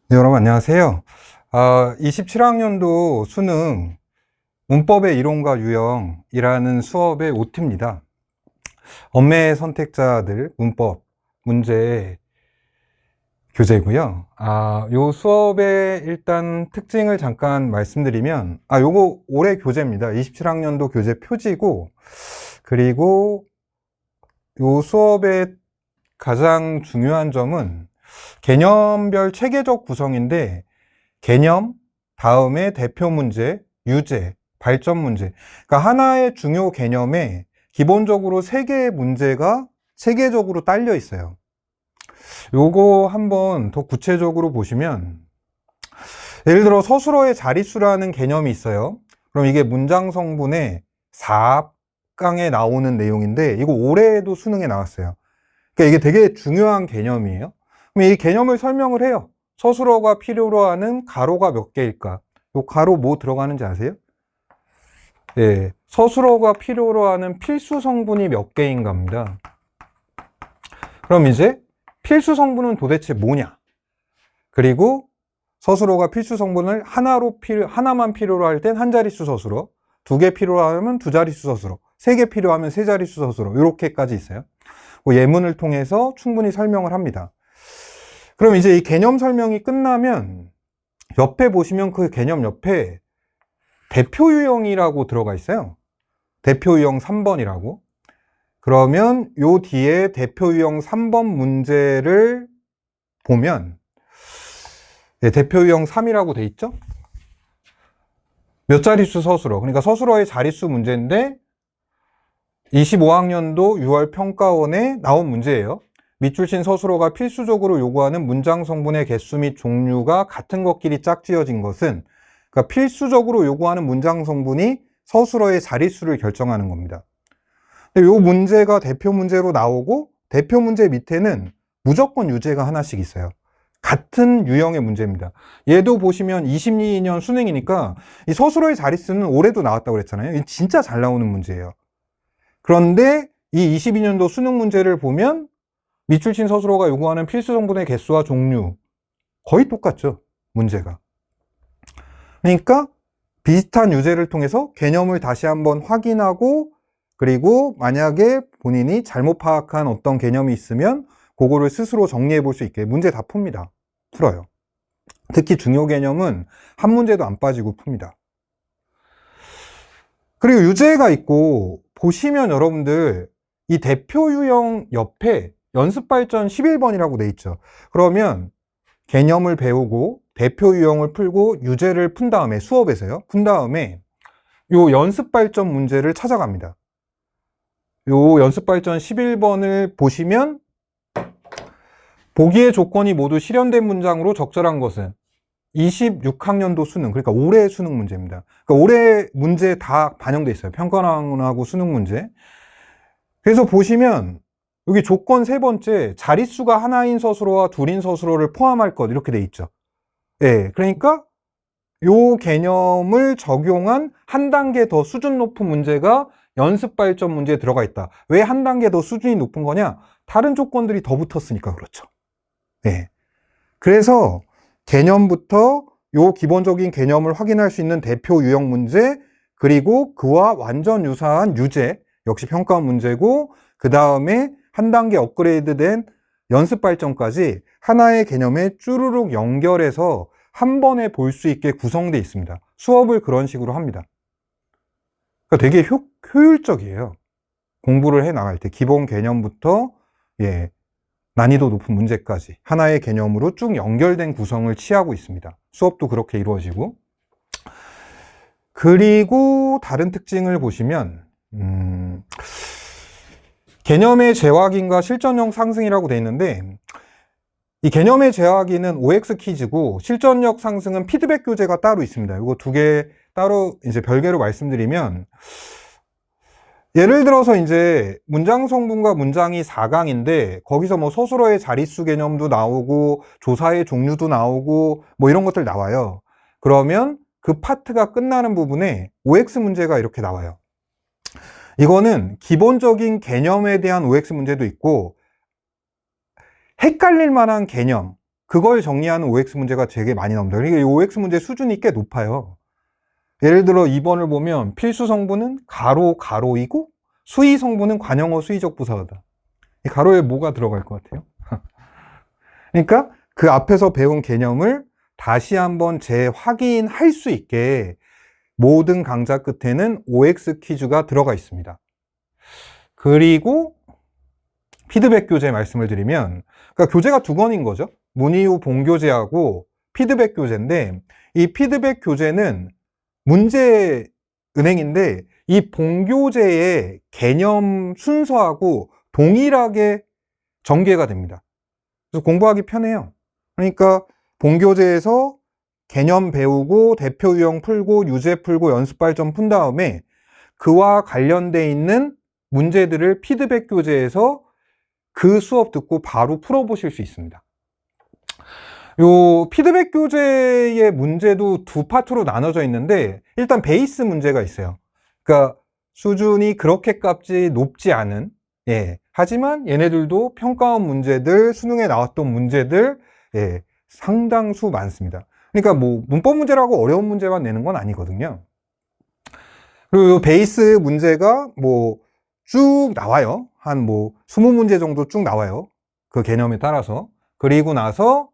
네, 여러분 안녕하세요. 27학년도 수능 문법의 이론과 유형이라는 수업의 OT입니다. 언매 선택자들 문법 문제 교재고요. 요 수업의 일단 특징을 잠깐 말씀드리면, 요거 올해 교재입니다. 27학년도 교재 표지고, 그리고 요 수업의 가장 중요한 점은 개념별 체계적 구성인데, 개념, 다음에 대표 문제, 유제, 발전 문제. 그러니까 하나의 중요 개념에 기본적으로 3개의 문제가 체계적으로 딸려 있어요. 요거 한번 더 구체적으로 보시면, 예를 들어 서술어의 자릿수라는 개념이 있어요. 그럼 이게 문장 성분의 4강에 나오는 내용인데, 이거 올해에도 수능에 나왔어요. 그러니까 이게 되게 중요한 개념이에요. 그럼 이 개념을 설명을 해요. 서술어가 필요로 하는 가로가 몇 개일까? 요 가로 뭐 들어가는지 아세요? 네, 서술어가 필요로 하는 필수 성분이 몇 개인가입니다. 그럼 이제 필수 성분은 도대체 뭐냐? 그리고 서술어가 필수 성분을 하나만 필요로 할 땐 한 자릿수 서술어, 2개 필요로 하면 2자릿수 서술어, 3개 필요하면 3자릿수 서술어, 이렇게까지 있어요. 예문을 통해서 충분히 설명을 합니다. 그럼 이제 이 개념 설명이 끝나면 옆에 보시면 그 개념 옆에 대표 유형이라고 들어가 있어요. 대표 유형 3번이라고. 그러면 요 뒤에 대표 유형 3번 문제를 보면, 대표 유형 3이라고 돼 있죠? 몇 자릿수 서술어. 그러니까 서술어의 자릿수 문제인데 25학년도 6월 평가원에 나온 문제예요. 밑줄친 서술어가 필수적으로 요구하는 문장 성분의 개수 및 종류가 같은 것끼리 짝지어진 것은, 그러니까 필수적으로 요구하는 문장 성분이 서술어의 자릿수를 결정하는 겁니다. 근데 요 문제가 대표 문제로 나오고, 대표 문제 밑에는 무조건 유제가 하나씩 있어요. 같은 유형의 문제입니다. 얘도 보시면 22년 수능이니까 이 서술어의 자릿수는 올해도 나왔다고 그랬잖아요. 진짜 잘 나오는 문제예요. 그런데 이 22년도 수능 문제를 보면 밑줄친 서술어가 요구하는 필수 성분의 개수와 종류 거의 똑같죠, 문제가. 그러니까 비슷한 유제를 통해서 개념을 다시 한번 확인하고, 그리고 만약에 본인이 잘못 파악한 어떤 개념이 있으면 그거를 스스로 정리해 볼 수 있게 문제 다 풉니다. 풀어요. 특히 중요 개념은 한 문제도 안 빠지고 풉니다. 그리고 유제가 있고, 보시면 여러분들 이 대표 유형 옆에 연습발전 11번이라고 돼 있죠. 그러면 개념을 배우고 대표 유형을 풀고 유제를 푼 다음에, 수업에서요, 푼 다음에 요 연습발전 문제를 찾아갑니다. 요 연습발전 11번을 보시면 보기의 조건이 모두 실현된 문장으로 적절한 것은 26학년도 수능, 그러니까 올해 수능 문제입니다. 그러니까 올해 문제 다 반영돼 있어요. 평가원하고 수능 문제. 그래서 보시면 여기 조건 3번째, 자릿수가 하나인 서술어와 둘인 서술어를 포함할 것, 이렇게 돼 있죠. 예, 그러니까 요 개념을 적용한 한 단계 더 수준 높은 문제가 연습 발전 문제에 들어가 있다. 왜 한 단계 더 수준이 높은 거냐? 다른 조건들이 더 붙었으니까 그렇죠. 예. 그래서 개념부터 요 기본적인 개념을 확인할 수 있는 대표 유형 문제, 그리고 그와 완전 유사한 유제, 역시 평가 문제고, 그 다음에 한 단계 업그레이드된 연습 발전까지 하나의 개념에 쭈루룩 연결해서 한 번에 볼 수 있게 구성되어 있습니다. 수업을 그런 식으로 합니다. 그러니까 되게 효율적이에요. 공부를 해 나갈 때 기본 개념부터 난이도 높은 문제까지 하나의 개념으로 쭉 연결된 구성을 취하고 있습니다. 수업도 그렇게 이루어지고. 그리고 다른 특징을 보시면 개념의 재확인과 실전력 상승이라고 되어 있는데, 이 개념의 재확인은 OX 퀴즈고 실전력 상승은 피드백 교재가 따로 있습니다. 이거 2개 따로 이제 별개로 말씀드리면, 예를 들어서 이제 문장 성분과 문장이 4강인데 거기서 뭐 서술어의 자릿수 개념도 나오고 조사의 종류도 나오고 뭐 이런 것들 나와요. 그러면 그 파트가 끝나는 부분에 OX 문제가 이렇게 나와요. 이거는 기본적인 개념에 대한 OX 문제도 있고, 헷갈릴 만한 개념, 그걸 정리하는 OX 문제가 되게 많이 나옵니다. 그러니까 이 OX 문제 수준이 꽤 높아요. 예를 들어 2번을 보면 필수 성분은 가로이고 수의 성분은 관형어 수의적 부사어다. 이 가로에 뭐가 들어갈 것 같아요? 그러니까 그 앞에서 배운 개념을 다시 한번 재확인할 수 있게 모든 강좌 끝에는 OX 퀴즈가 들어가 있습니다. 그리고 피드백 교재 말씀을 드리면, 그러니까 교재가 두 권인 거죠. 문이후 본교재하고 피드백 교재인데, 이 피드백 교재는 문제 은행인데 이 본교재의 개념 순서하고 동일하게 전개가 됩니다. 그래서 공부하기 편해요. 그러니까 본교재에서 개념 배우고 대표 유형 풀고 유제 풀고 연습 발전 푼 다음에 그와 관련돼 있는 문제들을 피드백 교재에서 그 수업 듣고 바로 풀어보실 수 있습니다. 요 피드백 교재의 문제도 두 파트로 나눠져 있는데 일단 베이스 문제가 있어요. 그러니까 수준이 그렇게까지 높지 않은, 하지만 얘네들도 평가원 문제들, 수능에 나왔던 문제들, 상당수 많습니다. 그러니까 뭐 문법 문제라고 어려운 문제만 내는 건 아니거든요. 그리고 요 베이스 문제가 뭐 쭉 나와요. 한 뭐 20문제 정도 쭉 나와요. 그 개념에 따라서. 그리고 나서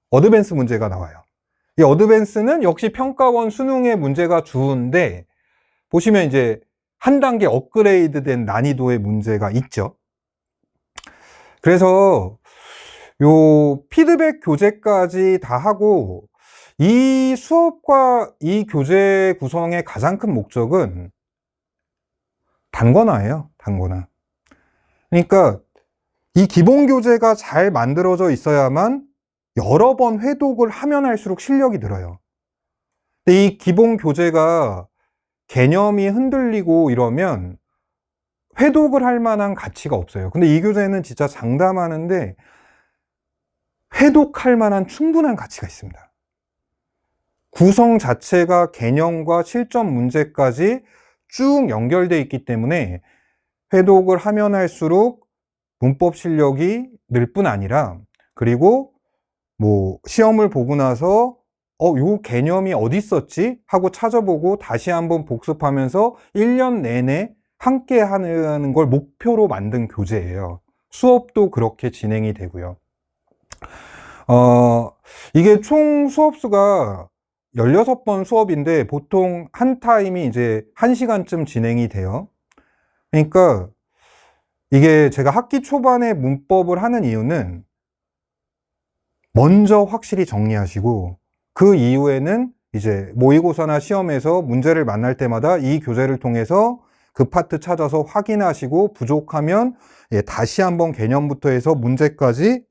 어드밴스 문제가 나와요. 이 어드밴스는 역시 평가원 수능의 문제가 주인데 보시면 이제 한 단계 업그레이드 된 난이도의 문제가 있죠. 그래서 요 피드백 교재까지 다 하고 이 수업과 이 교재 구성의 가장 큰 목적은 단권화예요. 단권화. 그러니까 이 기본 교재가 잘 만들어져 있어야만 여러 번 회독을 하면 할수록 실력이 늘어요. 근데 이 기본 교재가 개념이 흔들리고 이러면 회독을 할 만한 가치가 없어요. 근데 이 교재는 진짜 장담하는데 회독할 만한 충분한 가치가 있습니다. 구성 자체가 개념과 실전 문제까지 쭉 연결되어 있기 때문에 회독을 하면 할수록 문법 실력이 늘 뿐 아니라 그리고 뭐 시험을 보고 나서 요 개념이 어디 있었지? 하고 찾아보고 다시 한번 복습하면서 1년 내내 함께 하는 걸 목표로 만든 교재예요. 수업도 그렇게 진행이 되고요. 이게 총 수업수가 16번 수업인데 보통 한 타임이 이제 1시간쯤 진행이 돼요. 그러니까 이게 제가 학기 초반에 문법을 하는 이유는 먼저 확실히 정리하시고 그 이후에는 이제 모의고사나 시험에서 문제를 만날 때마다 이 교재를 통해서 그 파트 찾아서 확인하시고 부족하면 다시 한번 개념부터 해서 문제까지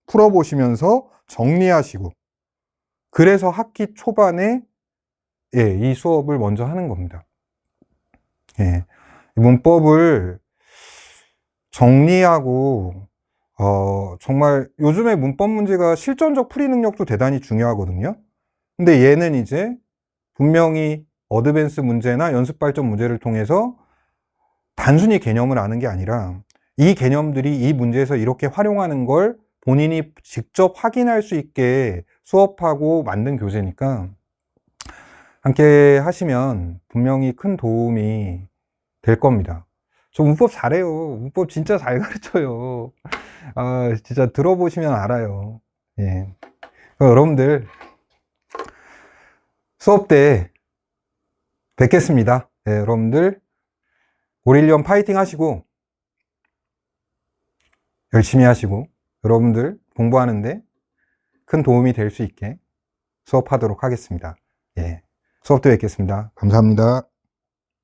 풀어보시면서 정리하시고 그래서 학기 초반에 이 수업을 먼저 하는 겁니다. 문법을 정리하고 정말 요즘에 문법 문제가 실전적 풀이 능력도 대단히 중요하거든요. 근데 얘는 이제 분명히 어드밴스 문제나 연습 발전 문제를 통해서 단순히 개념을 아는 게 아니라 이 개념들이 이 문제에서 이렇게 활용하는 걸 본인이 직접 확인할 수 있게 수업하고 만든 교재니까 함께 하시면 분명히 큰 도움이 될 겁니다. 저 문법 잘해요. 문법 진짜 잘 가르쳐요. 진짜 들어보시면 알아요. 여러분들 수업 때 뵙겠습니다. 여러분들 올 1년 파이팅 하시고 열심히 하시고 여러분들 공부하는데 큰 도움이 될 수 있게 수업하도록 하겠습니다. 수업 때 뵙겠습니다. 감사합니다.